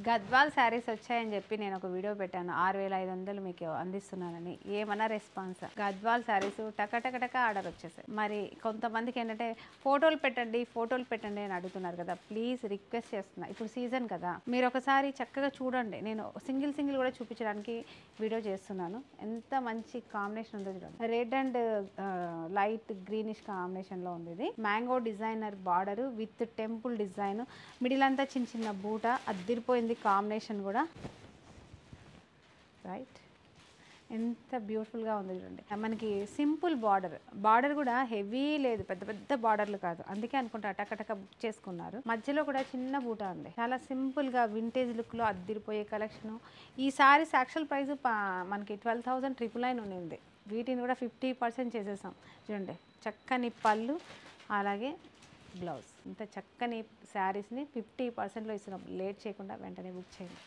గద్వాల్ శారీస్ వచ్చాయని చెప్పి నేను ఒక వీడియో పెట్టాను 6500 మీకు అందిస్తున్నానని. ఏమన్నా రెస్పాన్స్? గద్వాల్ శారీస్ టక ఆర్డర్ వచ్చేసాయి. మరి కొంతమందికి ఏంటంటే ఫోటోలు పెట్టండి అని అడుగుతున్నారు కదా. ప్లీజ్ రిక్వెస్ట్ చేస్తున్నా, ఇప్పుడు సీజన్ కదా, మీరు ఒకసారి చక్కగా చూడండి. నేను సింగిల్ కూడా చూపించడానికి వీడియో చేస్తున్నాను. ఎంత మంచి కాంబినేషన్ ఉందో చూడండి. రెడ్ అండ్ లైట్ గ్రీనిష్ కాంబినేషన్లో ఉంది. ఇది mango designer border with temple design, middle అంతా చిన్న బూట, అద్దిరిపోయింది కాంబినేషన్ కూడా. రైట్, ఎంత బ్యూటిఫుల్గా ఉంది చూడండి. మనకి సింపుల్ బార్డర్ కూడా హెవీ లేదు, పెద్ద బార్డర్లు కాదు. అందుకే అనుకుంటా టక బుక్ చేసుకున్నారు. మధ్యలో కూడా చిన్న బూట ఉంది. చాలా సింపుల్గా వింటేజ్ లుక్లో అద్దిరిపోయే కలెక్షన్. ఈ సారీస్ యాక్చువల్ ప్రైస్ మనకి 12,999 ఉంది. వీటిని కూడా 50% చేసేసాం చూడండి. చక్కని పళ్ళు, అలాగే బ్లౌజ్. ఇంత చక్కని శారీస్ని 50%లో ఇస్తున్నాం. లేట్ చేయకుండా వెంటనే బుక్ చేయండి.